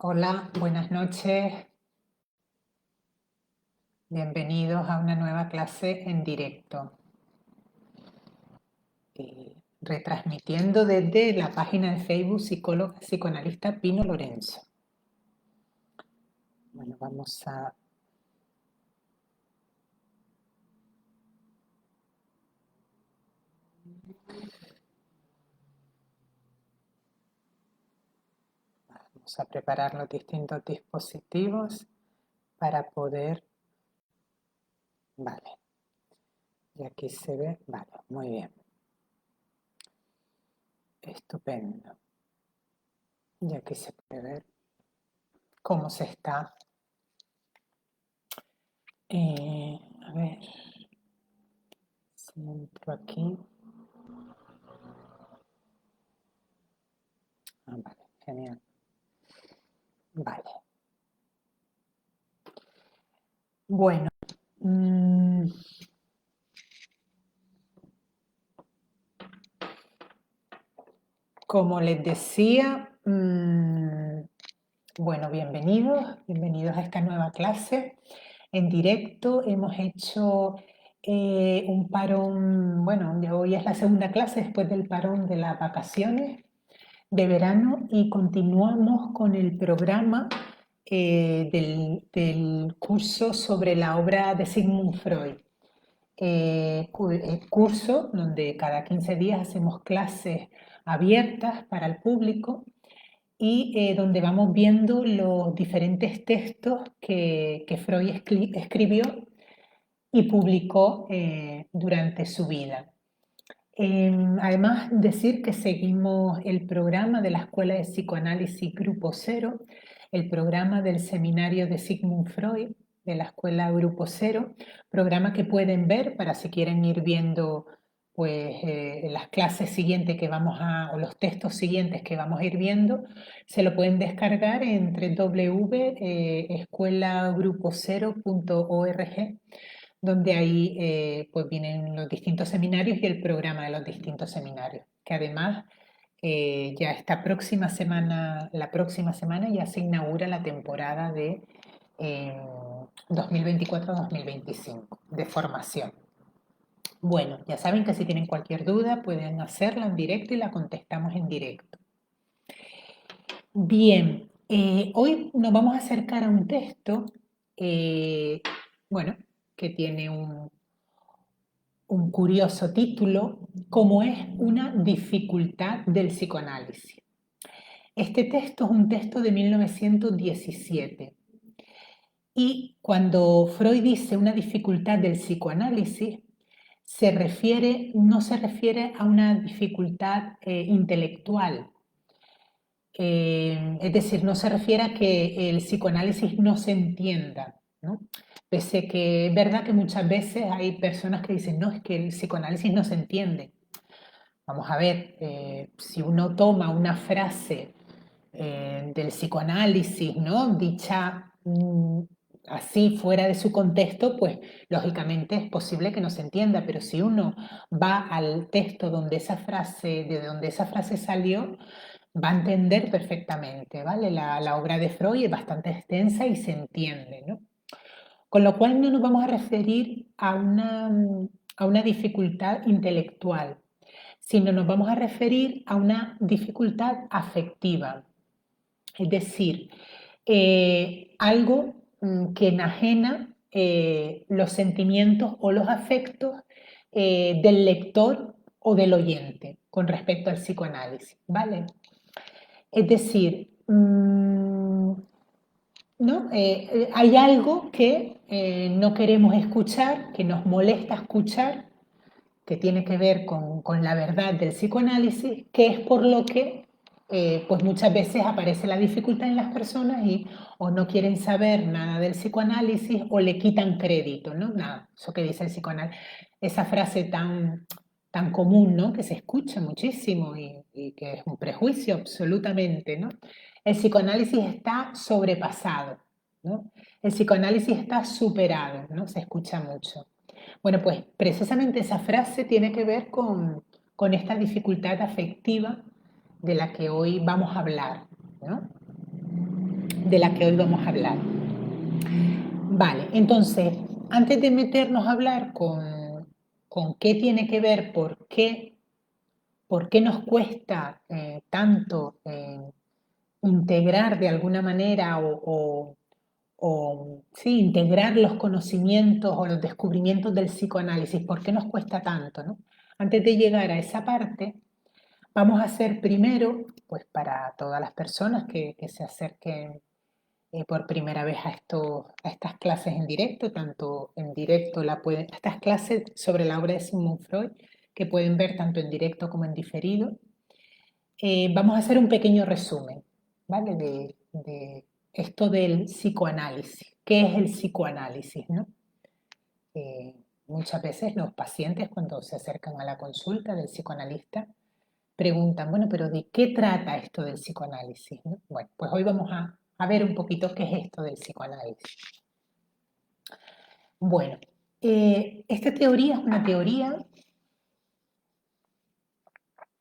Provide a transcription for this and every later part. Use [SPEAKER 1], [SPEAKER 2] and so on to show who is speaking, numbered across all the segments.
[SPEAKER 1] Hola, buenas noches. Bienvenidos a una nueva clase en directo. Retransmitiendo desde la página de Facebook psicóloga psicoanalista Pino Lorenzo. Bueno, vamos a... Vamos a preparar los distintos dispositivos para poder... Vale. Y aquí se ve... Vale, muy bien. Estupendo. Y aquí se puede ver cómo se está. A ver. Si entro aquí. Vale, genial. Vale. Bueno. Como les decía, bueno, bienvenidos a esta nueva clase en directo. Hemos hecho un parón, bueno, hoy es la segunda clase después del parón de las vacaciones de verano y continuamos con el programa del curso sobre la obra de Sigmund Freud. Curso donde cada 15 días hacemos clases abiertas para el público y donde vamos viendo los diferentes textos que Freud escribió y publicó durante su vida. Además, decir que seguimos el programa de la Escuela de Psicoanálisis Grupo Cero, el programa del seminario de Sigmund Freud, de la Escuela Grupo Cero, programa que pueden ver para si quieren ir viendo pues, las clases siguientes que o los textos siguientes que vamos a ir viendo, se lo pueden descargar en www.escuelagrupocero.org, donde ahí pues vienen los distintos seminarios y el programa de los distintos seminarios, que además ya la próxima semana ya se inaugura la temporada de 2024-2025 de formación. Bueno, ya saben que si tienen cualquier duda pueden hacerla en directo y la contestamos en directo. Bien, hoy nos vamos a acercar a un texto, bueno, que tiene un curioso título, como es una dificultad del psicoanálisis. Este texto es un texto de 1917 y cuando Freud dice una dificultad del psicoanálisis, no se refiere a una dificultad intelectual, es decir, no se refiere a que el psicoanálisis no se entienda, ¿no? Pese que es verdad que muchas veces hay personas que dicen, no, es que el psicoanálisis no se entiende. Vamos a ver, si uno toma una frase del psicoanálisis, ¿no? Dicha así fuera de su contexto, pues lógicamente es posible que no se entienda, pero si uno va al texto de donde esa frase salió, va a entender perfectamente, ¿vale? La obra de Freud es bastante extensa y se entiende, ¿no? Con lo cual no nos vamos a referir a una dificultad intelectual, sino nos vamos a referir a una dificultad afectiva, es decir, algo que enajena los sentimientos o los afectos del lector o del oyente con respecto al psicoanálisis, ¿vale? Es decir, ¿no? Hay algo que no queremos escuchar, que nos molesta escuchar, que tiene que ver con la verdad del psicoanálisis, que es por lo que pues muchas veces aparece la dificultad en las personas y o no quieren saber nada del psicoanálisis o le quitan crédito, ¿no? Nada, eso que dice el psicoanálisis, esa frase tan común, ¿no? Que se escucha muchísimo y que es un prejuicio absolutamente, ¿no? El psicoanálisis está sobrepasado, ¿no? El psicoanálisis está superado, ¿no? Se escucha mucho. Bueno, pues precisamente esa frase tiene que ver con esta dificultad afectiva de la que hoy vamos a hablar, ¿no? de la que hoy vamos a hablar. Vale, entonces, antes de meternos a hablar con qué tiene que ver, por qué nos cuesta tanto integrar de alguna manera sí, integrar los conocimientos o los descubrimientos del psicoanálisis, ¿por qué nos cuesta tanto, no? Antes de llegar a esa parte, vamos a hacer primero, pues para todas las personas que se acerquen por primera vez a estas clases en directo, tanto en directo estas clases sobre la obra de Sigmund Freud, que pueden ver tanto en directo como en diferido. Vamos a hacer un pequeño resumen, ¿vale? De esto del psicoanálisis. ¿Qué es el psicoanálisis, no? Muchas veces los pacientes cuando se acercan a la consulta del psicoanalista preguntan, bueno, pero ¿de qué trata esto del psicoanálisis, no? Bueno, pues hoy vamos a ver un poquito qué es esto del psicoanálisis. Bueno, esta teoría es una teoría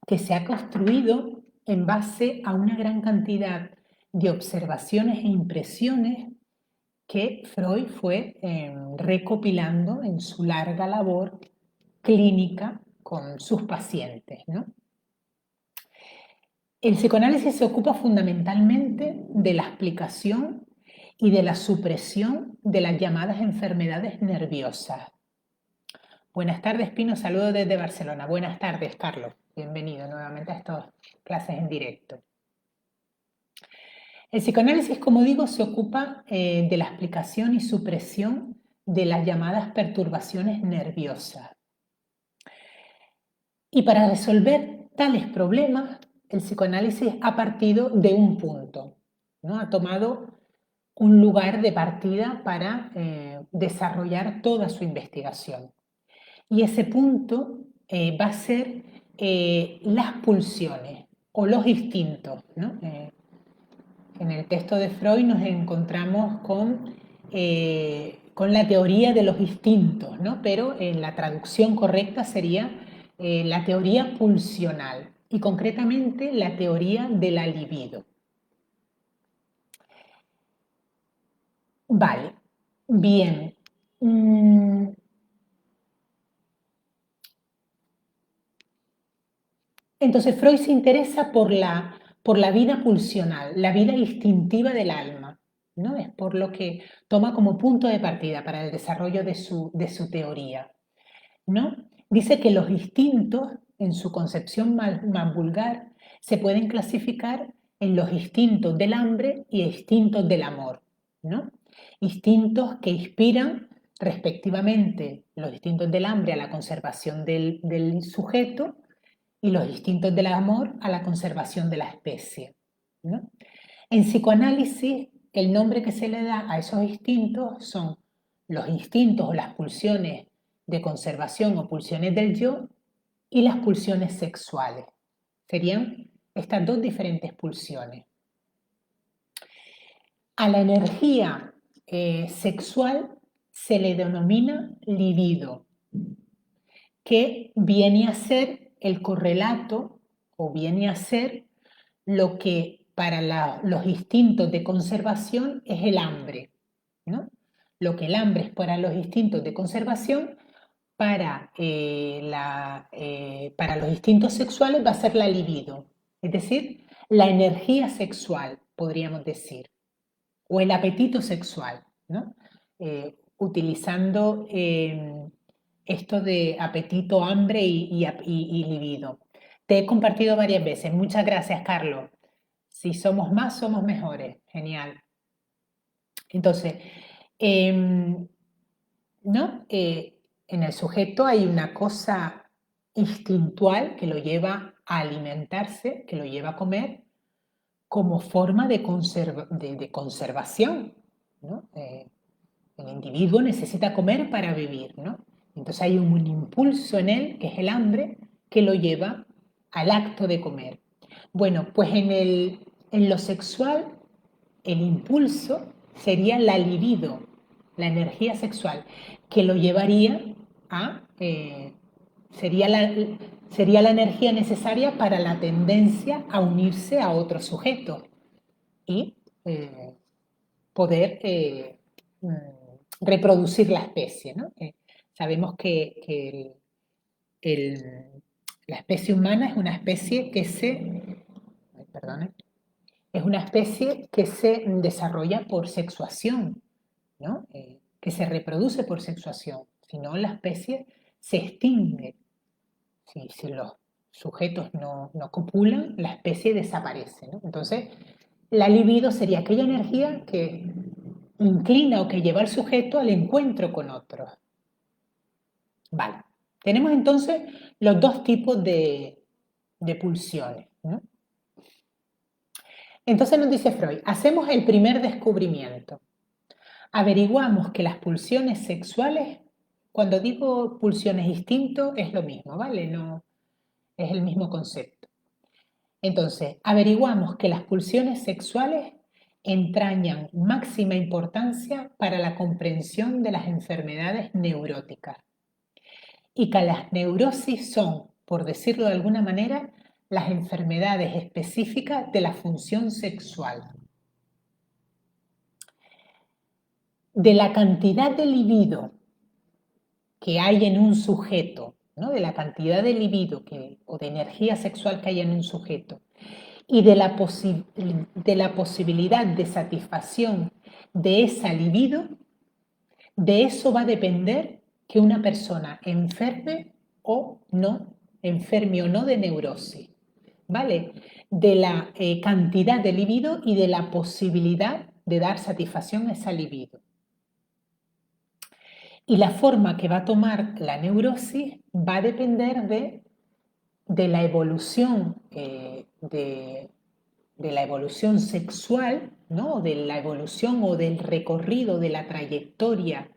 [SPEAKER 1] que se ha construido en base a una gran cantidad de observaciones e impresiones que Freud fue recopilando en su larga labor clínica con sus pacientes, ¿no? El psicoanálisis se ocupa fundamentalmente de la explicación y de la supresión de las llamadas enfermedades nerviosas. Buenas tardes, Pino, saludos desde Barcelona. Buenas tardes, Carlos. Bienvenido nuevamente a estas clases en directo. El psicoanálisis, como digo, se ocupa de la explicación y supresión de las llamadas perturbaciones nerviosas. Y para resolver tales problemas, el psicoanálisis ha partido de un punto, ¿no? Ha tomado un lugar de partida para desarrollar toda su investigación. Y ese punto va a ser las pulsiones o los instintos, ¿no? En el texto de Freud nos encontramos con la teoría de los instintos, ¿no? Pero en la traducción correcta sería la teoría pulsional y concretamente la teoría de la libido. Vale, bien. Entonces Freud se interesa por la vida pulsional, la vida instintiva del alma, ¿no? Es por lo que toma como punto de partida para el desarrollo de su teoría, ¿no? Dice que los instintos, en su concepción más vulgar, se pueden clasificar en los instintos del hambre y instintos del amor, ¿no? Instintos que inspiran respectivamente los instintos del hambre a la conservación del sujeto y los instintos del amor a la conservación de la especie, ¿no? En psicoanálisis, el nombre que se le da a esos instintos son los instintos o las pulsiones de conservación o pulsiones del yo y las pulsiones sexuales. Serían estas dos diferentes pulsiones. A la energía sexual se le denomina libido, que viene a ser el correlato o viene a ser lo que para los instintos de conservación es el hambre, ¿no? Lo que el hambre es para los instintos de conservación, para los instintos sexuales va a ser la libido, es decir, la energía sexual, podríamos decir, o el apetito sexual, ¿no? Utilizando esto de apetito, hambre y libido. Te he compartido varias veces. Muchas gracias, Carlos. Si somos más, somos mejores. Genial. Entonces, ¿no? En el sujeto hay una cosa instintual que lo lleva a alimentarse, que lo lleva a comer, como forma de conservación, ¿no? El individuo necesita comer para vivir, ¿no? Entonces hay un impulso en él, que es el hambre, que lo lleva al acto de comer. Bueno, pues en lo sexual, el impulso sería la libido, la energía sexual, que lo llevaría a... sería la energía necesaria para la tendencia a unirse a otro sujeto y poder reproducir la especie, ¿no? Sabemos que la especie humana es una especie que es una especie que se desarrolla por sexuación, ¿no? Que se reproduce por sexuación. Si no, la especie se extingue. Si los sujetos no copulan, la especie desaparece, ¿no? Entonces, la libido sería aquella energía que inclina o que lleva al sujeto al encuentro con otros. Vale. Tenemos entonces los dos tipos de pulsiones, ¿no? Entonces nos dice Freud, hacemos el primer descubrimiento. Averiguamos que las pulsiones sexuales, cuando digo pulsiones instinto, es lo mismo, ¿vale? No, es el mismo concepto. Entonces, averiguamos que las pulsiones sexuales entrañan máxima importancia para la comprensión de las enfermedades neuróticas y que las neurosis son, por decirlo de alguna manera, las enfermedades específicas de la función sexual. De la cantidad de libido que hay en un sujeto, ¿no? De la cantidad de libido o de energía sexual que hay en un sujeto y de la posibilidad de satisfacción de esa libido, de eso va a depender que una persona enferme o no de neurosis, ¿vale? De la cantidad de libido y de la posibilidad de dar satisfacción a esa libido. Y la forma que va a tomar la neurosis va a depender de la evolución de la evolución sexual, ¿no? De la evolución o del recorrido de la trayectoria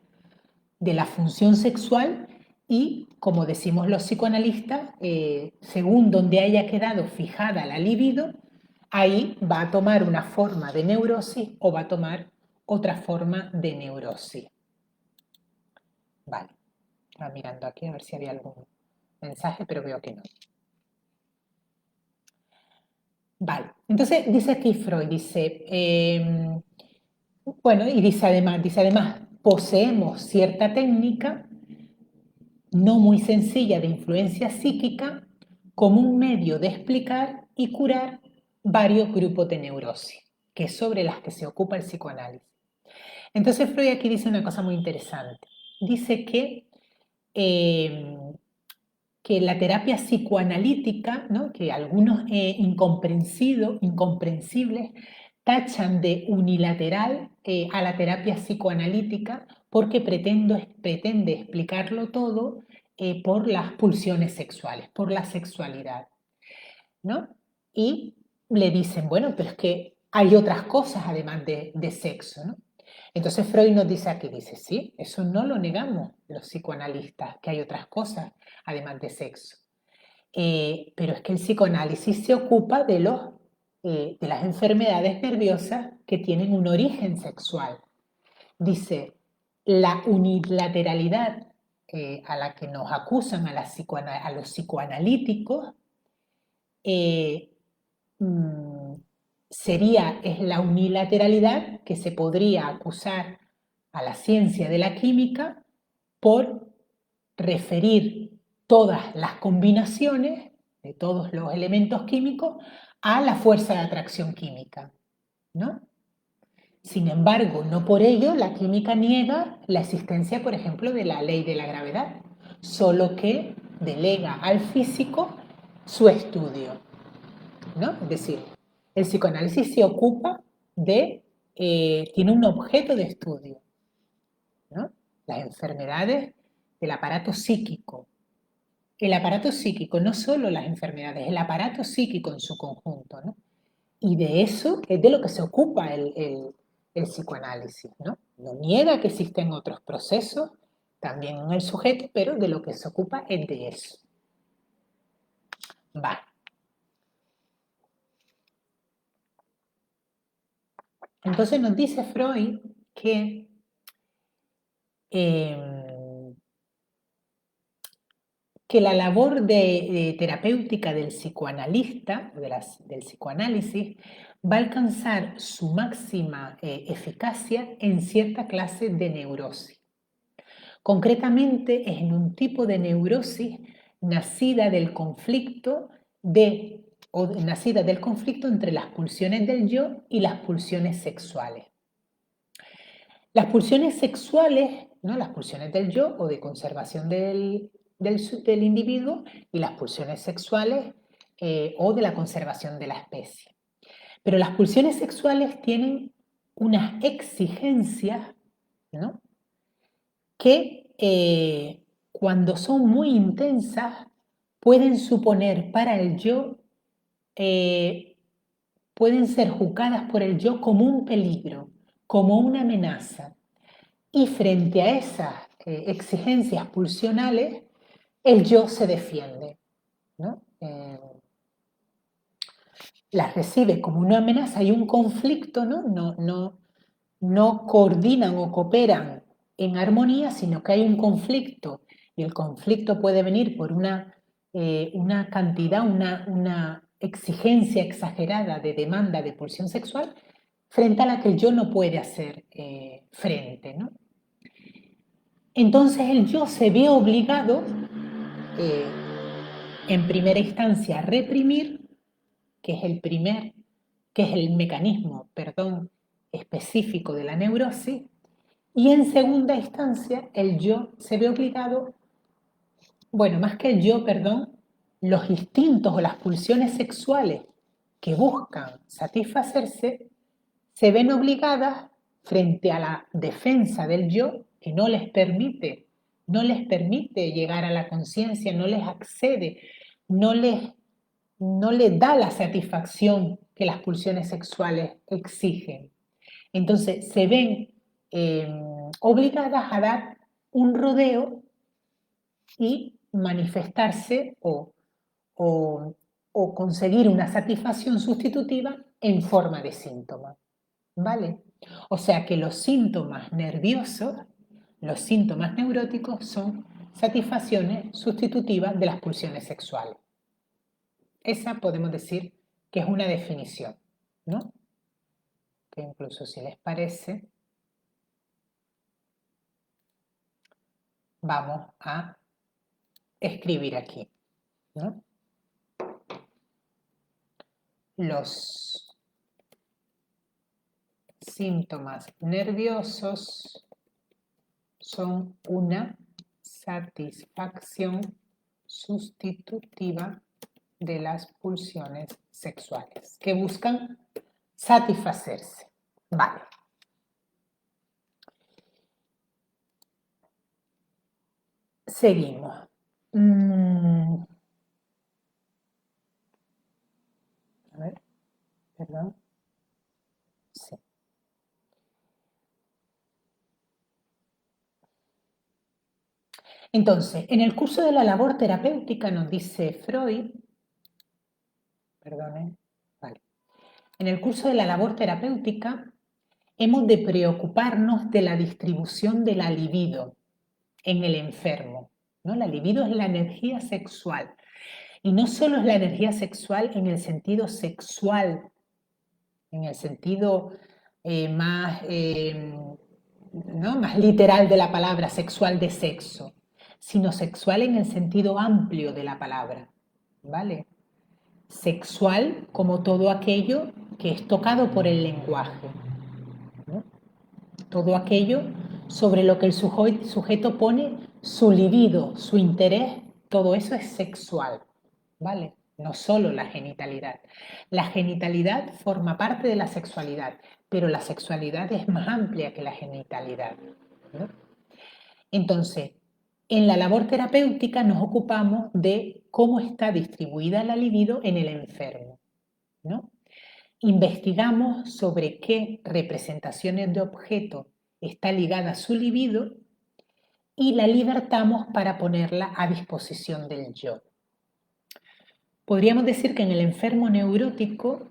[SPEAKER 1] de la función sexual y, como decimos los psicoanalistas, según donde haya quedado fijada la libido, ahí va a tomar una forma de neurosis o va a tomar otra forma de neurosis. Vale, estaba mirando aquí a ver si había algún mensaje, pero veo que no. Vale, entonces dice aquí Freud, dice, bueno, y dice además, poseemos cierta técnica no muy sencilla de influencia psíquica como un medio de explicar y curar varios grupos de neurosis, que es sobre las que se ocupa el psicoanálisis. Entonces Freud aquí dice una cosa muy interesante. Dice que la terapia psicoanalítica, ¿no? Que algunos incomprensibles tachan de unilateral a la terapia psicoanalítica porque pretende explicarlo todo por las pulsiones sexuales, por la sexualidad, ¿no? Y le dicen, bueno, pero es que hay otras cosas además de sexo, ¿no? Entonces Freud nos dice aquí, dice, sí, eso no lo negamos los psicoanalistas, que hay otras cosas además de sexo. Pero es que el psicoanálisis se ocupa de las enfermedades nerviosas que tienen un origen sexual. Dice, la unilateralidad a la que nos acusan a los psicoanalíticos es la unilateralidad que se podría acusar a la ciencia de la química por referir todas las combinaciones de todos los elementos químicos a la fuerza de atracción química, ¿no? Sin embargo, no por ello la química niega la existencia, por ejemplo, de la ley de la gravedad, solo que delega al físico su estudio, ¿no? Es decir, el psicoanálisis se ocupa tiene un objeto de estudio, ¿no? Las enfermedades del aparato psíquico. El aparato psíquico, no solo las enfermedades, el aparato psíquico en su conjunto, ¿no? Y de eso es de lo que se ocupa el psicoanálisis, ¿no? No niega que existen otros procesos también en el sujeto, pero de lo que se ocupa es de eso. Vale. Entonces nos dice Freud que la labor terapéutica del psicoanalista, del psicoanálisis, va a alcanzar su máxima eficacia en cierta clase de neurosis. Concretamente es en un tipo de neurosis nacida del conflicto nacida del conflicto entre las pulsiones del yo y las pulsiones sexuales. Las pulsiones sexuales, ¿no? Las pulsiones del yo o de conservación del individuo, y las pulsiones sexuales o de la conservación de la especie. Pero las pulsiones sexuales tienen unas exigencias, ¿no? Que cuando son muy intensas pueden suponer para el yo, pueden ser juzgadas por el yo como un peligro, como una amenaza. Y frente a esas exigencias pulsionales, el yo se defiende, ¿no? Las recibe como una amenaza y un conflicto, ¿no? No coordinan o cooperan en armonía, sino que hay un conflicto, y el conflicto puede venir por una cantidad, una exigencia exagerada de demanda de pulsión sexual, frente a la que el yo no puede hacer frente, ¿no? Entonces el yo se ve obligado, en primera instancia, a reprimir, que es el mecanismo, perdón, específico de la neurosis, y en segunda instancia el yo se ve obligado, bueno, más que el yo, perdón, los instintos o las pulsiones sexuales que buscan satisfacerse se ven obligadas frente a la defensa del yo que no les permite llegar a la conciencia, no les accede, no les da la satisfacción que las pulsiones sexuales exigen. Entonces se ven obligadas a dar un rodeo y manifestarse o conseguir una satisfacción sustitutiva en forma de síntoma, ¿vale? O sea que los síntomas nerviosos, los síntomas neuróticos son satisfacciones sustitutivas de las pulsiones sexuales. Esa podemos decir que es una definición, ¿no? Que incluso si les parece, vamos a escribir aquí, ¿no? Los síntomas nerviosos son una satisfacción sustitutiva de las pulsiones sexuales que buscan satisfacerse. Vale. Seguimos. A ver, perdón. Sí. Entonces, en el curso de la labor terapéutica nos dice Freud, perdone, vale. En el curso de la labor terapéutica hemos de preocuparnos de la distribución de la libido en el enfermo, ¿no? La libido es la energía sexual. Y no solo es la energía sexual en el sentido sexual, en el sentido más literal de la palabra, sexual de sexo, sino sexual en el sentido amplio de la palabra, ¿vale? Sexual como todo aquello que es tocado por el lenguaje, ¿no? Todo aquello sobre lo que el sujeto pone su libido, su interés, todo eso es sexual, ¿vale? No solo la genitalidad. La genitalidad forma parte de la sexualidad, pero la sexualidad es más amplia que la genitalidad, ¿no? Entonces, en la labor terapéutica nos ocupamos de cómo está distribuida la libido en el enfermo, ¿no? Investigamos sobre qué representaciones de objeto está ligada a su libido y la libertamos para ponerla a disposición del yo. Podríamos decir que en el enfermo neurótico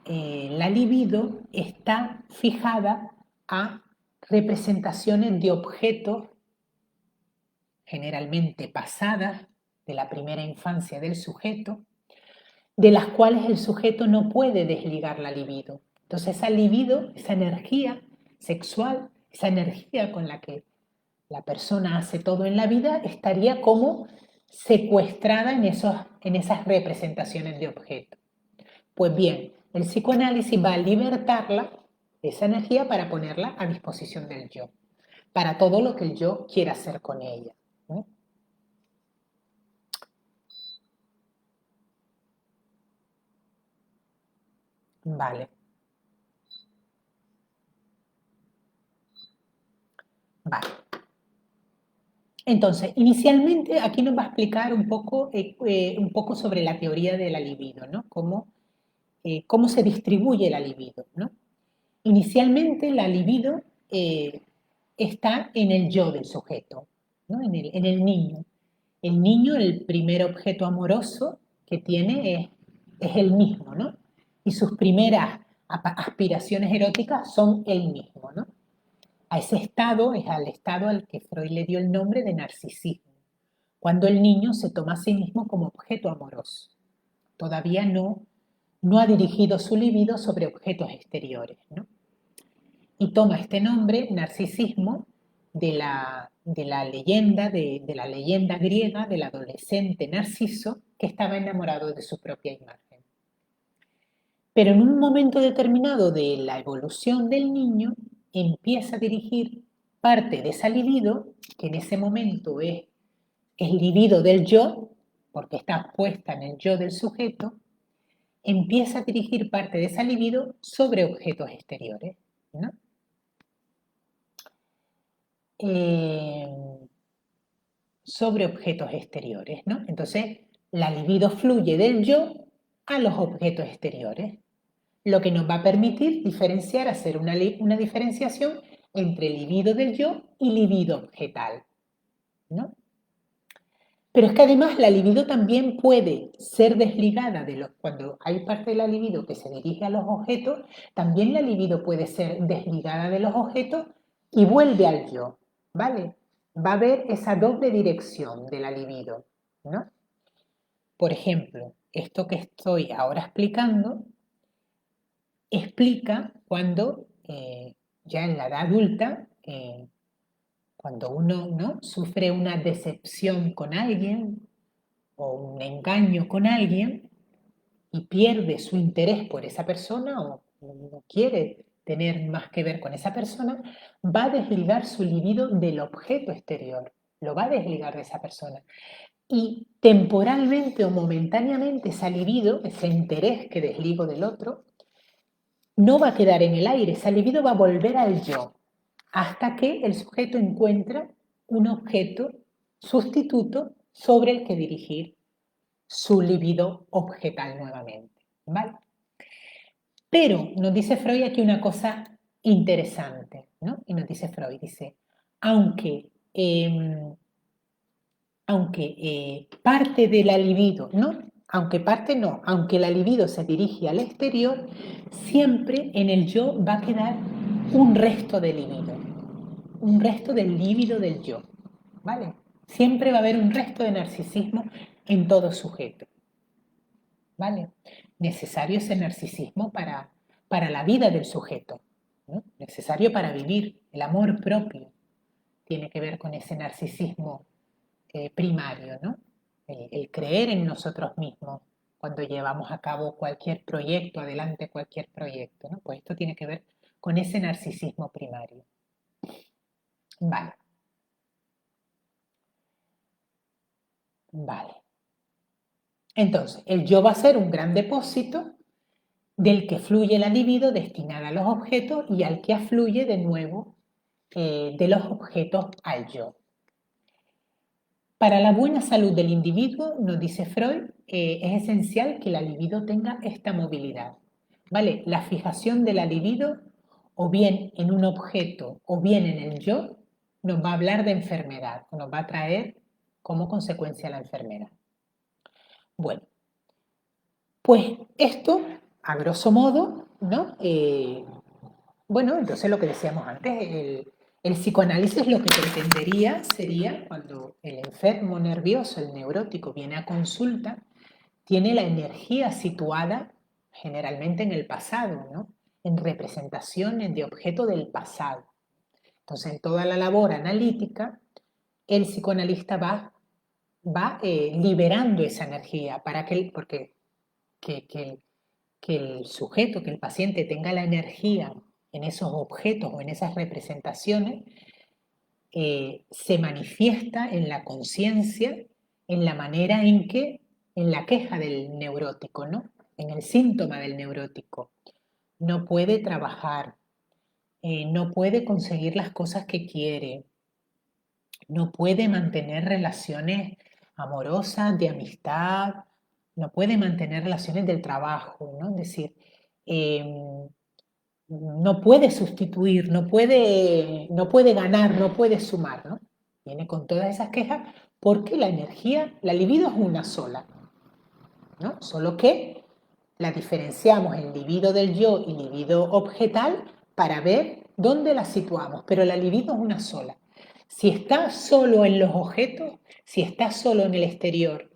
[SPEAKER 1] la libido está fijada a representaciones de objetos generalmente pasadas, de la primera infancia del sujeto, de las cuales el sujeto no puede desligar la libido. Entonces esa libido, esa energía sexual, esa energía con la que la persona hace todo en la vida, estaría como secuestrada en esas representaciones de objeto. Pues bien, el psicoanálisis va a libertarla, esa energía, para ponerla a disposición del yo, para todo lo que el yo quiera hacer con ella, ¿no? Vale, vale. Entonces, inicialmente aquí nos va a explicar un poco sobre la teoría de la libido, ¿no? Cómo se distribuye la libido, ¿no? Inicialmente la libido está en el yo del sujeto, ¿no? En el niño. El niño, el primer objeto amoroso que tiene es el mismo, ¿no? Y sus primeras aspiraciones eróticas son el mismo, ¿no? A ese estado es al estado al que Freud le dio el nombre de narcisismo, cuando el niño se toma a sí mismo como objeto amoroso. Todavía no ha dirigido su libido sobre objetos exteriores, ¿no? Y toma este nombre, narcisismo, de la leyenda griega del adolescente Narciso que estaba enamorado de su propia imagen. Pero en un momento determinado de la evolución del niño, empieza a dirigir parte de esa libido, que en ese momento es el libido del yo, porque está puesta en el yo del sujeto, empieza a dirigir parte de esa libido sobre objetos exteriores, ¿no? Eh, sobre objetos exteriores, ¿no? Entonces, la libido fluye del yo a los objetos exteriores, lo que nos va a permitir diferenciar, hacer una diferenciación entre libido del yo y libido objetal, ¿no? Pero es que además la libido también puede ser desligada de los, cuando hay parte de la libido que se dirige a los objetos, también la libido puede ser desligada de los objetos y vuelve al yo, ¿vale? Va a haber esa doble dirección de la libido, ¿no? Por ejemplo, esto que estoy ahora explicando explica cuando ya en la edad adulta, cuando uno, ¿no?, sufre una decepción con alguien o un engaño con alguien y pierde su interés por esa persona o no quiere tener más que ver con esa persona, va a desligar su libido del objeto exterior, lo va a desligar de esa persona. Y temporalmente o momentáneamente esa libido, ese interés que desligo del otro, no va a quedar en el aire, esa libido va a volver al yo, hasta que el sujeto encuentra un objeto sustituto sobre el que dirigir su libido objetal nuevamente, ¿vale? Pero nos dice Freud aquí una cosa interesante, ¿no? Y nos dice Freud, dice, aunque, parte de la libido, ¿no? Aunque parte no, aunque la libido se dirige al exterior, siempre en el yo va a quedar un resto de libido, un resto del líbido del yo, ¿vale? Siempre va a haber un resto de narcisismo en todo sujeto, ¿vale? Necesario ese narcisismo para la vida del sujeto, ¿no? Necesario para vivir. El amor propio tiene que ver con ese narcisismo primario, ¿no? El creer en nosotros mismos cuando llevamos a cabo cualquier proyecto, adelante cualquier proyecto, ¿no? Pues esto tiene que ver con ese narcisismo primario. Vale. Vale. Entonces, el yo va a ser un gran depósito del que fluye la libido destinada a los objetos y al que afluye de nuevo de los objetos al yo. Para la buena salud del individuo, nos dice Freud, es esencial que la libido tenga esta movilidad, ¿vale? La fijación de la libido, o bien en un objeto o bien en el yo, nos va a hablar de enfermedad, nos va a traer como consecuencia la enfermedad. Bueno, pues esto, a grosso modo, ¿no? Bueno, entonces lo que decíamos antes, El psicoanálisis lo que pretendería sería cuando el enfermo nervioso, el neurótico, viene a consulta, tiene la energía situada generalmente en el pasado, ¿no? En representaciones de objeto del pasado. Entonces, en toda la labor analítica, el psicoanalista va liberando esa energía para porque que el sujeto, que el paciente tenga la energía en esos objetos o en esas representaciones, se manifiesta en la conciencia, en la manera en la queja del neurótico, ¿no? En el síntoma del neurótico. No puede trabajar, no puede conseguir las cosas que quiere, no puede mantener relaciones amorosas, de amistad, no puede mantener relaciones del trabajo, ¿no? Es decir, no puede sustituir, no puede ganar, no puede sumar, ¿no? Viene con todas esas quejas porque la energía, la libido es una sola, ¿no? Solo que la diferenciamos en libido del yo y libido objetal para ver dónde la situamos, pero la libido es una sola. Si está solo en los objetos, si está solo en el exterior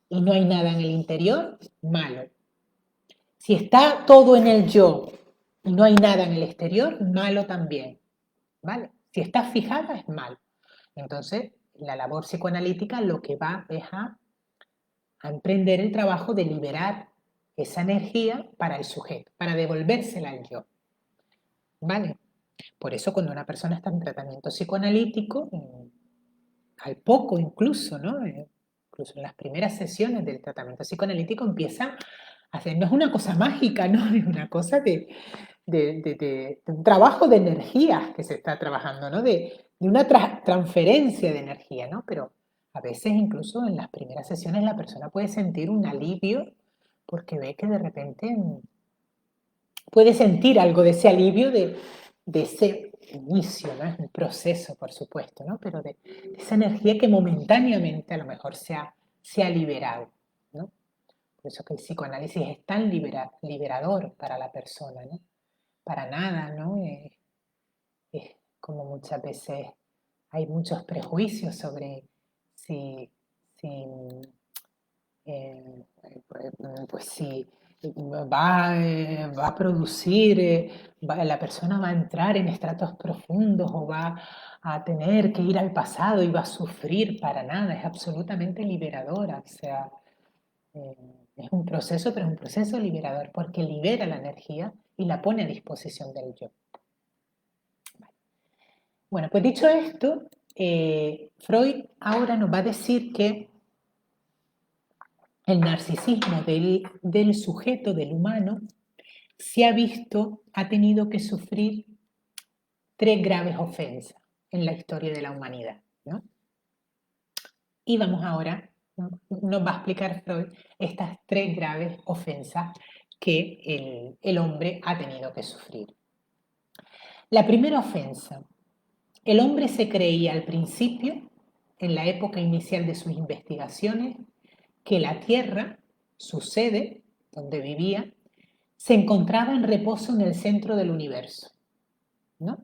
[SPEAKER 1] y no hay nada en el interior, malo. Si está todo en el yo y no hay nada en el exterior, malo también, ¿vale? Si está fijada es malo. Entonces, la labor psicoanalítica lo que va es a emprender el trabajo de liberar esa energía para el sujeto, para devolvérsela al yo, ¿vale? Por eso cuando una persona está en tratamiento psicoanalítico, al poco incluso, ¿no? Incluso en las primeras sesiones del tratamiento psicoanalítico empieza a hacer, no es una cosa mágica, ¿no? Es una cosa de un trabajo de energías que se está trabajando, ¿no? De una transferencia de energía, ¿no? Pero a veces incluso en las primeras sesiones la persona puede sentir un alivio porque ve que de repente puede sentir algo de ese alivio de ese inicio, ¿no? Es un proceso, por supuesto, ¿no? Pero de esa energía que momentáneamente a lo mejor se ha liberado, ¿no? Por eso que el psicoanálisis es tan liberador para la persona, ¿no? Para nada, ¿no? Es como muchas veces hay muchos prejuicios sobre si, si pues si va a producir, la persona va a entrar en estratos profundos o va a tener que ir al pasado y va a sufrir, para nada, es absolutamente liberadora, o sea, eh, es un proceso, pero es un proceso liberador porque libera la energía y la pone a disposición del yo. Bueno, pues dicho esto, Freud ahora nos va a decir que el narcisismo del sujeto, del humano, se ha visto, ha tenido que sufrir tres graves ofensas en la historia de la humanidad, ¿no? Y vamos ahora, nos va a explicar Freud estas tres graves ofensas que el hombre ha tenido que sufrir. La primera ofensa, el hombre se creía al principio, en la época inicial de sus investigaciones, que la Tierra, su sede, donde vivía, se encontraba en reposo en el centro del universo, ¿no?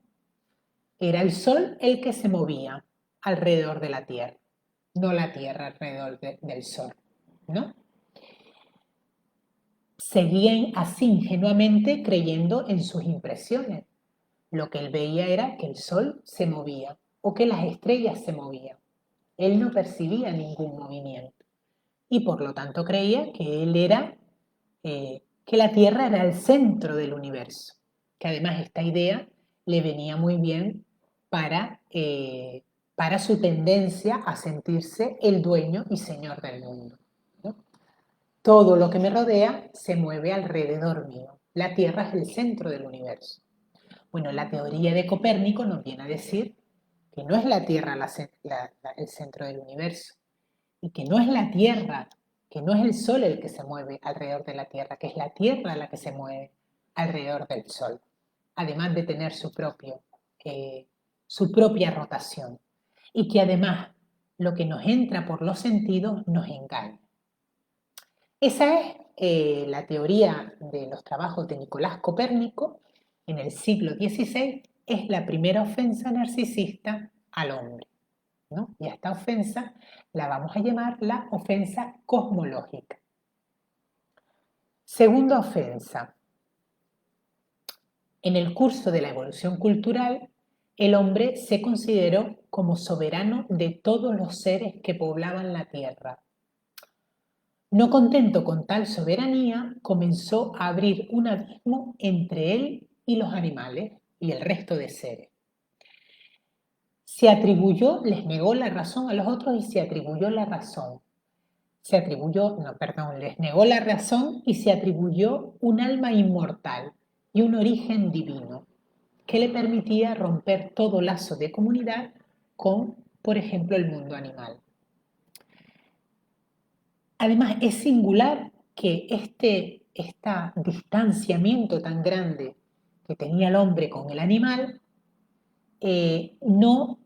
[SPEAKER 1] Era el Sol el que se movía alrededor de la Tierra, no la Tierra alrededor del Sol, ¿no? Seguían así ingenuamente creyendo en sus impresiones. Lo que él veía era que el Sol se movía o que las estrellas se movían. Él no percibía ningún movimiento y por lo tanto creía que él era, que la Tierra era el centro del universo. Que además esta idea le venía muy bien para su tendencia a sentirse el dueño y señor del mundo, ¿no? Todo lo que me rodea se mueve alrededor mío. La Tierra es el centro del universo. Bueno, la teoría de Copérnico nos viene a decir que no es la Tierra el centro del universo y que no es la Tierra, que no es el Sol el que se mueve alrededor de la Tierra, que es la Tierra la que se mueve alrededor del Sol, además de tener su propia rotación y que además lo que nos entra por los sentidos nos engaña. Esa es la teoría de los trabajos de Nicolás Copérnico en el siglo XVI es la primera ofensa narcisista al hombre, ¿no? Y a esta ofensa la vamos a llamar la ofensa cosmológica. Segunda ofensa. En el curso de la evolución cultural, el hombre se consideró como soberano de todos los seres que poblaban la tierra. No contento con tal soberanía, comenzó a abrir un abismo entre él y los animales y el resto de seres. Les negó la razón a los otros y se atribuyó la razón. Les negó la razón y se atribuyó un alma inmortal y un origen divino que le permitía romper todo lazo de comunidad con, por ejemplo, el mundo animal. Además, es singular que este distanciamiento tan grande que tenía el hombre con el animal no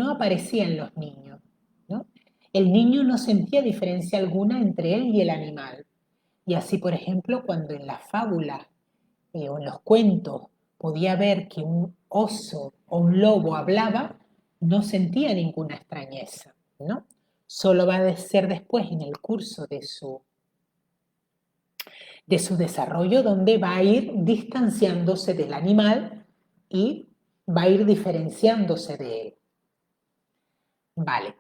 [SPEAKER 1] aparecía en los niños, ¿no? El niño no sentía diferencia alguna entre él y el animal. Y así, por ejemplo, cuando en las fábulas o en los cuentos podía ver que un oso o un lobo hablaba, no sentía ninguna extrañeza, ¿no? Solo va a ser después en el curso de su desarrollo donde va a ir distanciándose del animal y va a ir diferenciándose de él. Vale.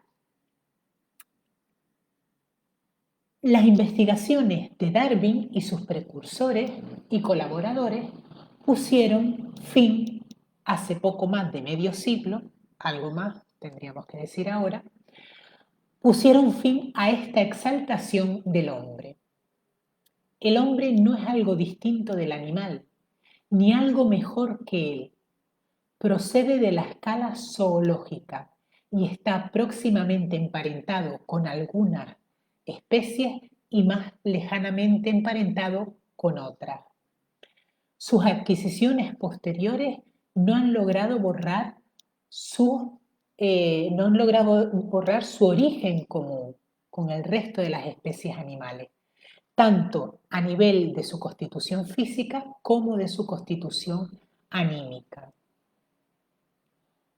[SPEAKER 1] Las investigaciones de Darwin y sus precursores y colaboradores pusieron fin, hace poco más de medio siglo, algo más tendríamos que decir ahora, pusieron fin a esta exaltación del hombre. El hombre no es algo distinto del animal, ni algo mejor que él. Procede de la escala zoológica y está próximamente emparentado con algunas especies y más lejanamente emparentado con otras. Sus adquisiciones posteriores no han logrado borrar su origen común con el resto de las especies animales, tanto a nivel de su constitución física como de su constitución anímica.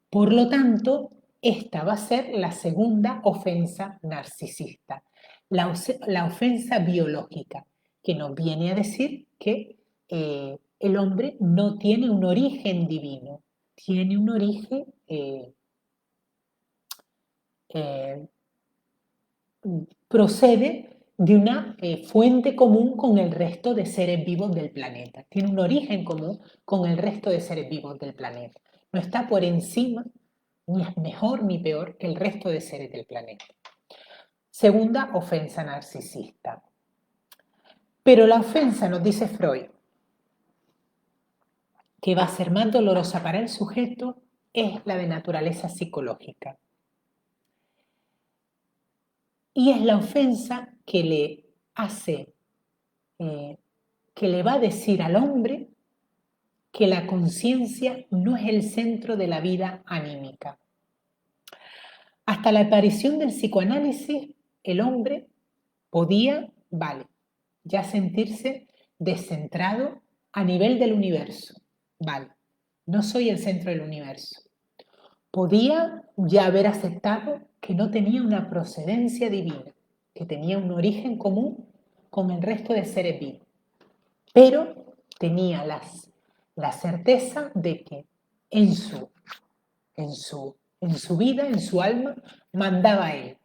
[SPEAKER 1] Por lo tanto, esta va a ser la segunda ofensa narcisista, la ofensa biológica, que nos viene a decir que el hombre no tiene un origen divino, tiene un origen procede de una fuente común con el resto de seres vivos del planeta. Tiene un origen común con el resto de seres vivos del planeta. No está por encima, ni es mejor ni peor que el resto de seres del planeta. Segunda ofensa narcisista. Pero la ofensa, nos dice Freud, que va a ser más dolorosa para el sujeto, es la de naturaleza psicológica. Y es la ofensa que le hace, que le va a decir al hombre que la conciencia no es el centro de la vida anímica. Hasta la aparición del psicoanálisis, el hombre podía, ya sentirse descentrado a nivel del universo. No soy el centro del universo. Podía ya haber aceptado que no tenía una procedencia divina, que tenía un origen común con el resto de seres vivos. Pero tenía la certeza de que en su vida, en su alma, mandaba él.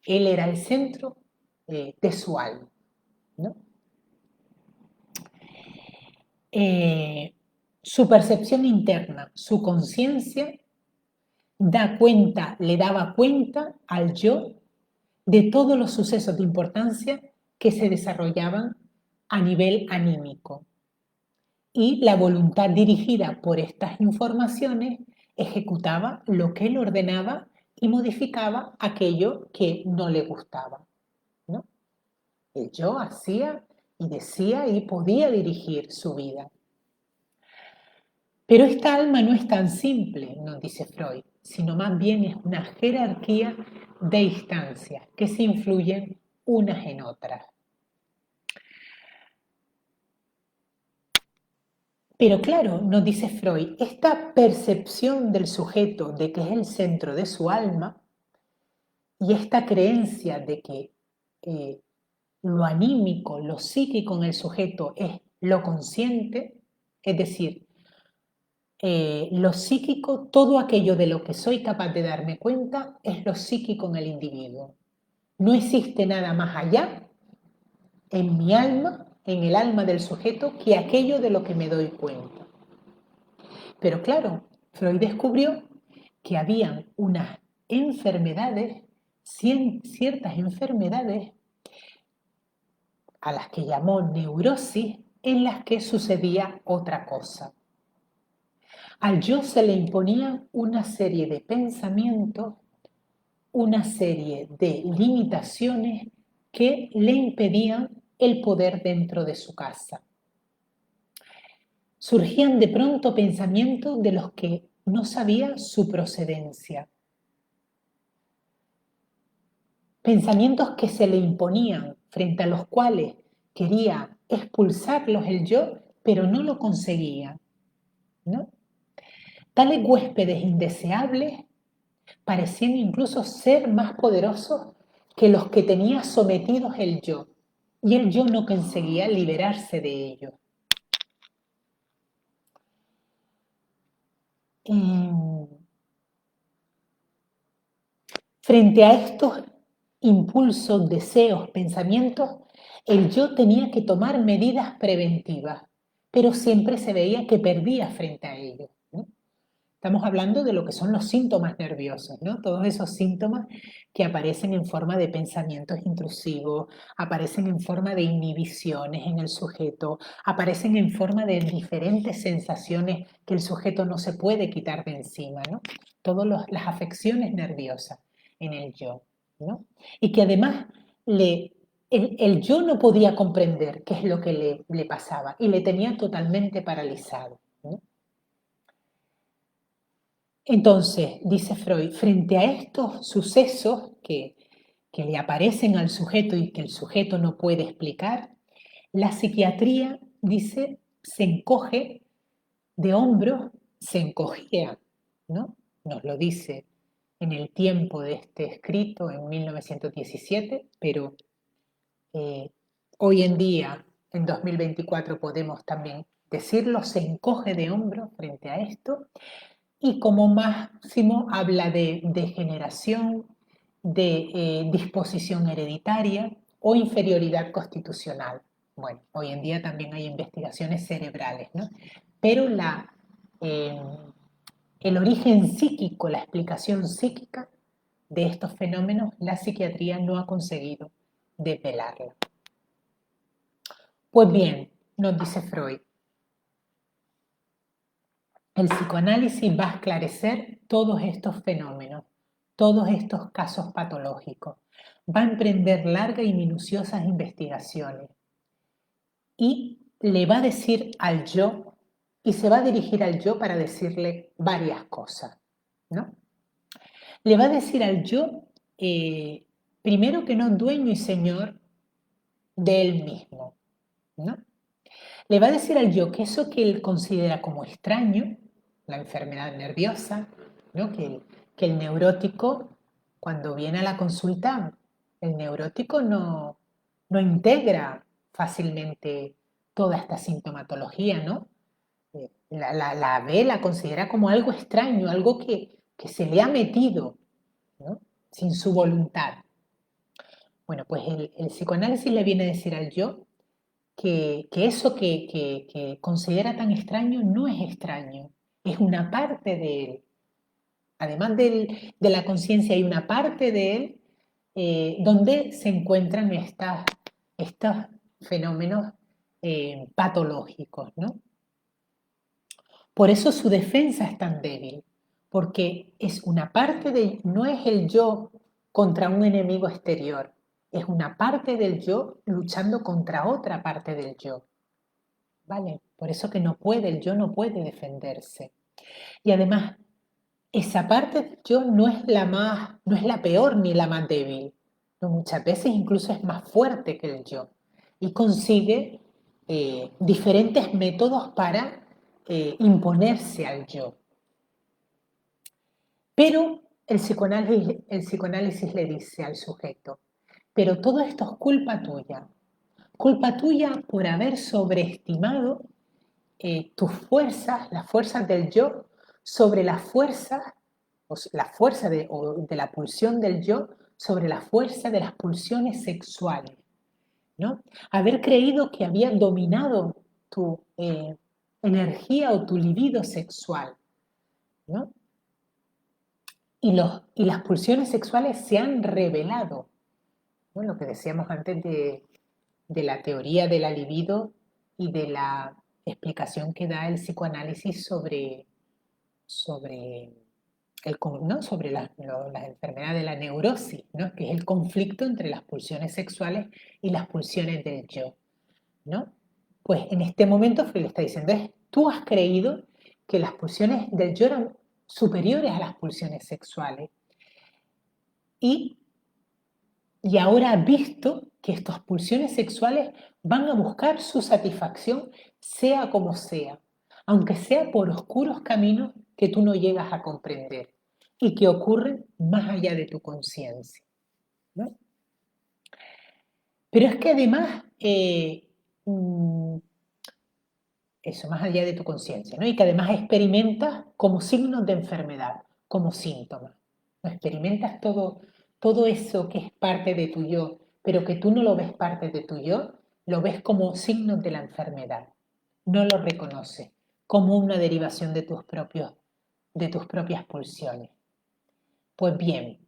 [SPEAKER 1] Él era el centro de su alma, ¿no? Su percepción interna, su conciencia, le daba cuenta al yo de todos los sucesos de importancia que se desarrollaban a nivel anímico. Y la voluntad dirigida por estas informaciones ejecutaba lo que él ordenaba y modificaba aquello que no le gustaba, ¿no? El yo hacía y decía y podía dirigir su vida. Pero esta alma no es tan simple, nos dice Freud, sino más bien es una jerarquía de instancias que se influyen unas en otras. Pero claro, nos dice Freud, esta percepción del sujeto de que es el centro de su alma y esta creencia de que eh, lo anímico, lo psíquico en el sujeto es lo consciente, es decir, lo psíquico, todo aquello de lo que soy capaz de darme cuenta, es lo psíquico en el individuo. No existe nada más allá en mi alma, en el alma del sujeto, que aquello de lo que me doy cuenta. Pero claro, Freud descubrió que habían unas enfermedades, ciertas enfermedades a las que llamó neurosis, en las que sucedía otra cosa. Al yo se le imponían una serie de pensamientos, una serie de limitaciones que le impedían el poder dentro de su casa. Surgían de pronto pensamientos de los que no sabía su procedencia. Pensamientos que se le imponían, frente a los cuales quería expulsarlos el yo, pero no lo conseguía, ¿no? Tales huéspedes indeseables parecían incluso ser más poderosos que los que tenía sometidos el yo, y el yo no conseguía liberarse de ellos. Frente a estos impulsos, deseos, pensamientos, el yo tenía que tomar medidas preventivas, pero siempre se veía que perdía frente a ellos, ¿no? Estamos hablando de lo que son los síntomas nerviosos, ¿no? Todos esos síntomas que aparecen en forma de pensamientos intrusivos, aparecen en forma de inhibiciones en el sujeto, aparecen en forma de diferentes sensaciones que el sujeto no se puede quitar de encima, ¿no? Todas las afecciones nerviosas en el yo, ¿no? Y que además el yo no podía comprender qué es lo que le pasaba y le tenía totalmente paralizado, ¿no? Entonces, dice Freud, frente a estos sucesos que le aparecen al sujeto y que el sujeto no puede explicar, la psiquiatría, dice, se encoge de hombros, se encogía, ¿no? Nos lo dice en el tiempo de este escrito, en 1917, pero hoy en día, en 2024, podemos también decirlo, se encoge de hombros frente a esto y como máximo habla de degeneración, de disposición hereditaria o inferioridad constitucional. Bueno, hoy en día también hay investigaciones cerebrales, ¿no? Pero eh, el origen psíquico, la explicación psíquica de estos fenómenos, la psiquiatría no ha conseguido develarla. Pues bien, nos dice Freud, el psicoanálisis va a esclarecer todos estos fenómenos, todos estos casos patológicos. Va a emprender largas y minuciosas investigaciones y le va a decir al yo, y se va a dirigir al yo para decirle varias cosas, ¿no? Le va a decir al yo, primero que no es dueño y señor de él mismo, ¿no? Le va a decir al yo que eso que él considera como extraño, la enfermedad nerviosa, ¿no? Que el neurótico, cuando viene a la consulta, el neurótico no integra fácilmente toda esta sintomatología, ¿no? La ve, la considera como algo extraño, algo que se le ha metido, ¿no? Sin su voluntad. Bueno, pues el psicoanálisis le viene a decir al yo que eso que considera tan extraño no es extraño, es una parte de él. Además de la conciencia hay una parte de él donde se encuentran estos fenómenos patológicos, ¿no? Por eso su defensa es tan débil, porque es una parte de, no es el yo contra un enemigo exterior, es una parte del yo luchando contra otra parte del yo. ¿Vale? Por eso que no puede, el yo no puede defenderse. Y además, esa parte del yo no es la peor ni la más débil. No, muchas veces incluso es más fuerte que el yo y consigue diferentes métodos para imponerse al yo. Pero el psicoanálisis le dice al sujeto, pero todo esto es culpa tuya por haber sobreestimado tus fuerzas, las fuerzas del yo, sobre las fuerzas, la fuerza de la pulsión del yo, sobre la fuerza de las pulsiones sexuales, ¿no? Haber creído que había dominado tu energía o tu libido sexual, ¿no? Y las pulsiones sexuales se han revelado, ¿no? Lo que decíamos antes de la teoría de la libido y de la explicación que da el psicoanálisis sobre ¿no? sobre las enfermedades de la neurosis, ¿no? Que es el conflicto entre las pulsiones sexuales y las pulsiones del yo, ¿no? Pues en este momento Freud le está diciendo, tú has creído que las pulsiones del yo eran superiores a las pulsiones sexuales y ahora has visto que estas pulsiones sexuales van a buscar su satisfacción sea como sea, aunque sea por oscuros caminos que tú no llegas a comprender y que ocurren más allá de tu conciencia, ¿no? Pero es que además, eso, más allá de tu conciencia, ¿no? Y que además experimentas como signos de enfermedad, como síntomas, ¿no? Experimentas todo eso que es parte de tu yo, pero que tú no lo ves parte de tu yo, lo ves como signos de la enfermedad, no lo reconoces como una derivación de tus propias pulsiones. Pues bien,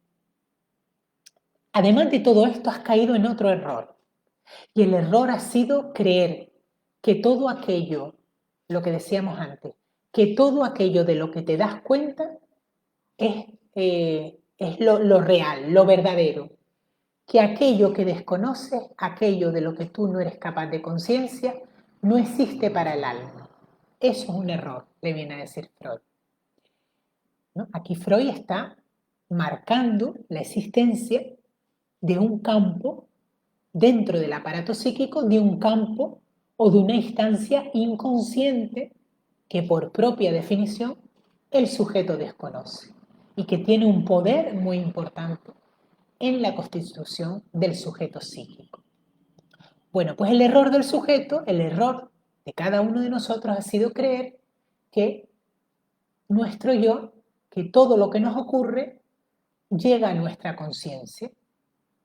[SPEAKER 1] además de todo esto has caído en otro error, y el error ha sido creer que todo aquello, lo que decíamos antes, que todo aquello de lo que te das cuenta es lo real, lo verdadero. Que aquello que desconoces, aquello de lo que tú no eres capaz de conciencia, no existe para el alma. Eso es un error, le viene a decir Freud, ¿no? Aquí Freud está marcando la existencia de un campo dentro del aparato psíquico, de un campo o de una instancia inconsciente que por propia definición el sujeto desconoce y que tiene un poder muy importante en la constitución del sujeto psíquico. Bueno, pues el error del sujeto, el error de cada uno de nosotros ha sido creer que nuestro yo, que todo lo que nos ocurre llega a nuestra conciencia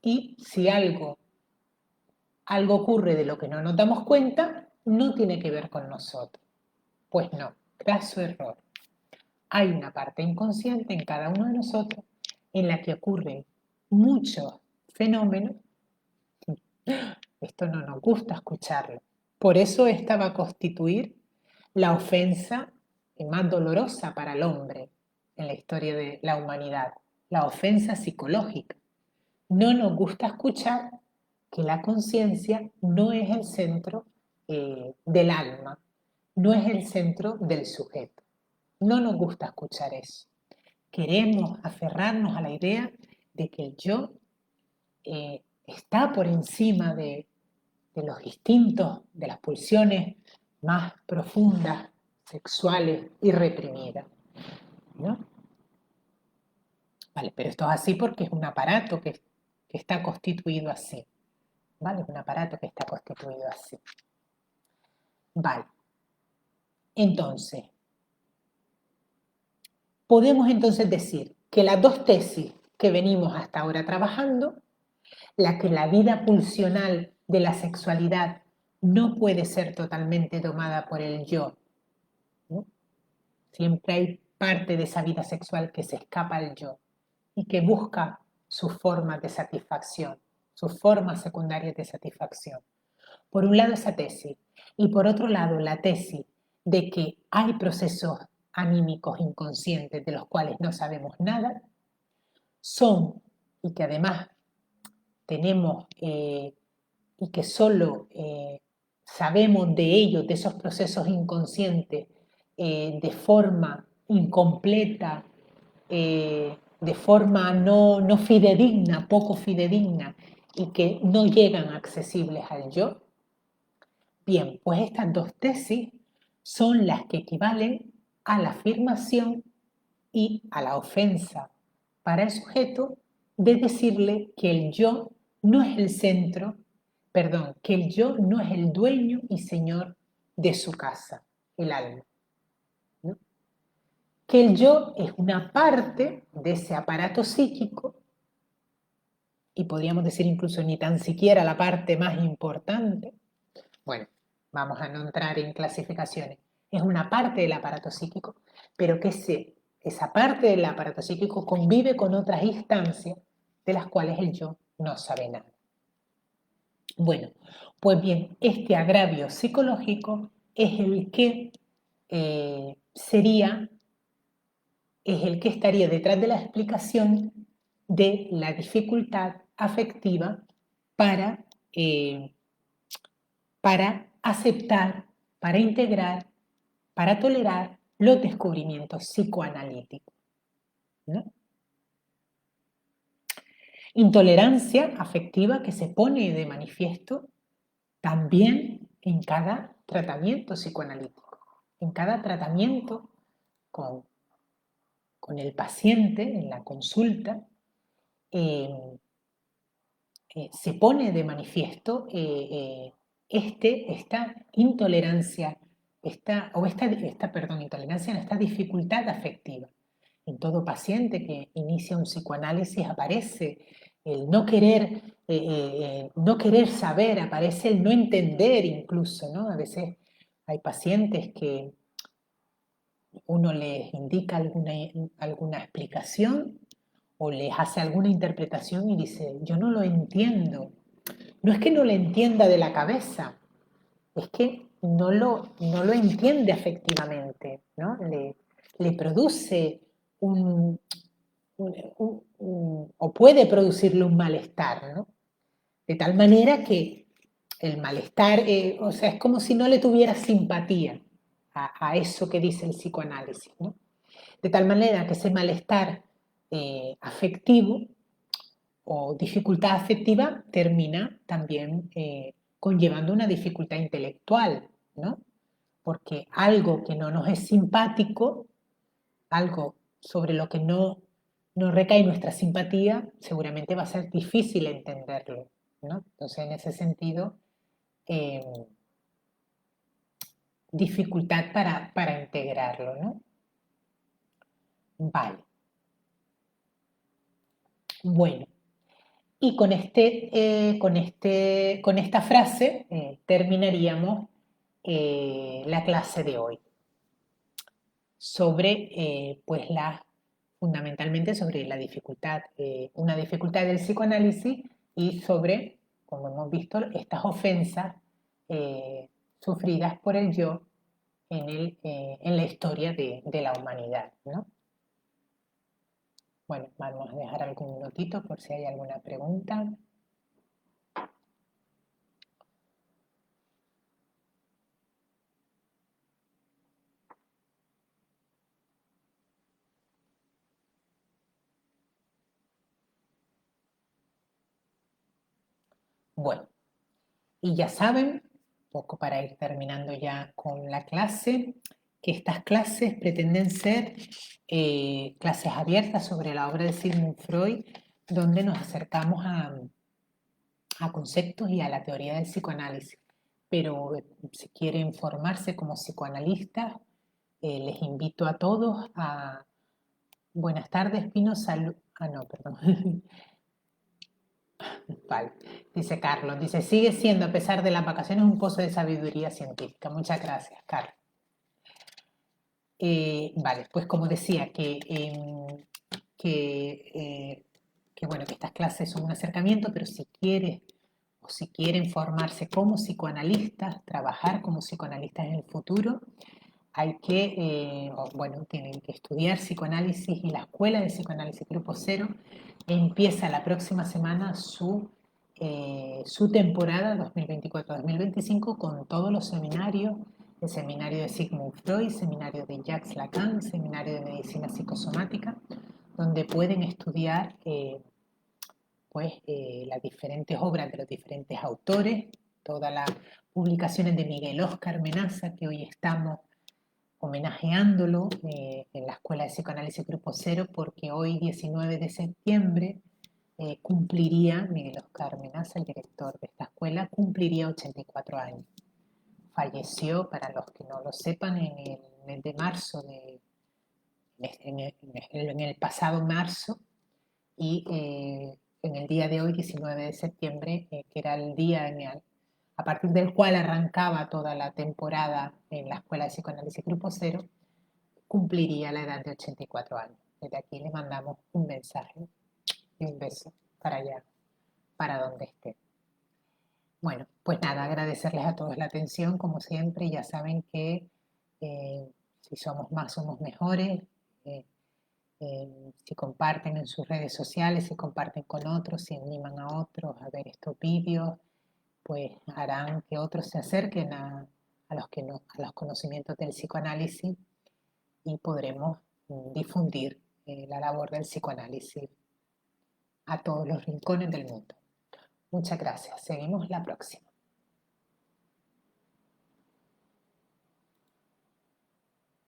[SPEAKER 1] y si algo ocurre de lo que no nos damos cuenta, no tiene que ver con nosotros. Pues no, graso error. Hay una parte inconsciente en cada uno de nosotros en la que ocurren muchos fenómenos. Esto no nos gusta escucharlo. Por eso esta va a constituir la ofensa más dolorosa para el hombre en la historia de la humanidad, la ofensa psicológica. No nos gusta escuchar que la conciencia no es el centro del alma, no es el centro del sujeto. No nos gusta escuchar eso. Queremos aferrarnos a la idea de que el yo está por encima de los instintos, de las pulsiones más profundas, sexuales y reprimidas, ¿no? Vale, pero esto es así porque es un aparato que está constituido así, ¿vale? Es un aparato que está constituido así. Vale. Entonces, podemos entonces decir que las dos tesis que venimos hasta ahora trabajando, la que la vida pulsional de la sexualidad no puede ser totalmente domada por el yo, ¿no? Siempre hay parte de esa vida sexual que se escapa al yo y que busca sus formas de satisfacción, sus formas secundarias de satisfacción. Por un lado esa tesis y por otro lado la tesis de que hay procesos anímicos inconscientes de los cuales no sabemos nada, son, y que además tenemos y que solo sabemos de ellos, de esos procesos inconscientes, de forma incompleta, de forma no fidedigna, poco fidedigna, y que no llegan accesibles al yo. Bien, pues estas dos tesis son las que equivalen a la afirmación y a la ofensa para el sujeto de decirle que el yo no es el centro, perdón, que el yo no es el dueño y señor de su casa, el alma, ¿no? Que el yo es una parte de ese aparato psíquico, y podríamos decir incluso ni tan siquiera la parte más importante. Bueno, vamos a no entrar en clasificaciones. Es una parte del aparato psíquico, pero que esa parte del aparato psíquico convive con otras instancias de las cuales el yo no sabe nada. Bueno, pues bien, este agravio psicológico es el que es el que estaría detrás de la explicación de la dificultad afectiva para, eh, para aceptar, para integrar, para tolerar los descubrimientos psicoanalíticos, ¿no? Intolerancia afectiva que se pone de manifiesto también en cada tratamiento psicoanalítico, en cada tratamiento con, con el paciente, en la consulta, eh, se pone de manifiesto esta intolerancia, intolerancia, esta dificultad afectiva. En todo paciente que inicia un psicoanálisis aparece el no querer saber, aparece el no entender incluso, ¿no? A veces hay pacientes que uno les indica alguna explicación o les hace alguna interpretación y dice, yo no lo entiendo. No es que no lo entienda de la cabeza, es que no lo entiende afectivamente, ¿no? Le produce o puede producirle un malestar, ¿no? De tal manera que el malestar, o sea, es como si no le tuviera simpatía a eso que dice el psicoanálisis, ¿no? De tal manera que ese malestar afectivo o dificultad afectiva termina también conllevando una dificultad intelectual, ¿no? Porque algo que no nos es simpático, algo sobre lo que no recae nuestra simpatía, seguramente va a ser difícil entenderlo, ¿no? Entonces, en ese sentido, eh, dificultad para integrarlo, ¿no? Vale. Bueno, y con esta frase terminaríamos la clase de hoy sobre, fundamentalmente sobre la dificultad, una dificultad del psicoanálisis y sobre, como hemos visto, estas ofensas sufridas por el yo en la historia de la humanidad, ¿no? Bueno, vamos a dejar algún minutito por si hay alguna pregunta. Bueno, y ya saben, poco para ir terminando ya con la clase, que estas clases pretenden ser clases abiertas sobre la obra de Sigmund Freud, donde nos acercamos a conceptos y a la teoría del psicoanálisis. Pero si quieren formarse como psicoanalistas, les invito a todos a... Buenas tardes, Pino, salud... Ah, no, perdón. Vale. Dice Carlos, dice, sigue siendo, a pesar de las vacaciones, un pozo de sabiduría científica. Muchas gracias, Carlos. Vale, pues como decía, bueno, que estas clases son un acercamiento, pero si quieres o si quieren formarse como psicoanalistas, trabajar como psicoanalistas en el futuro, tienen que estudiar psicoanálisis y la Escuela de Psicoanálisis Grupo Cero empieza la próxima semana su temporada 2024-2025 con todos los seminarios, el seminario de Sigmund Freud, seminario de Jacques Lacan, seminario de medicina psicosomática, donde pueden estudiar las diferentes obras de los diferentes autores, todas las publicaciones de Miguel Óscar Menaza, que hoy estamos homenajeándolo en la Escuela de Psicoanálisis Grupo Cero, porque hoy, 19 de septiembre, cumpliría Miguel Oscar Menaza, el director de esta escuela, cumpliría 84 años. Falleció, para los que no lo sepan, en el mes de marzo, en el pasado marzo, y en el día de hoy, 19 de septiembre, que era el día a partir del cual arrancaba toda la temporada en la Escuela de Psicoanálisis Grupo Cero, cumpliría la edad de 84 años. Desde aquí le mandamos un mensaje y un beso para allá, para donde esté. Bueno, pues nada, agradecerles a todos la atención, como siempre. Ya saben que si somos más, somos mejores. Eh, si comparten en sus redes sociales, si comparten con otros, si animan a otros a ver estos vídeos, pues harán que otros se acerquen a los conocimientos del psicoanálisis y podremos difundir la labor del psicoanálisis a todos los rincones del mundo. Muchas gracias. Seguimos la próxima.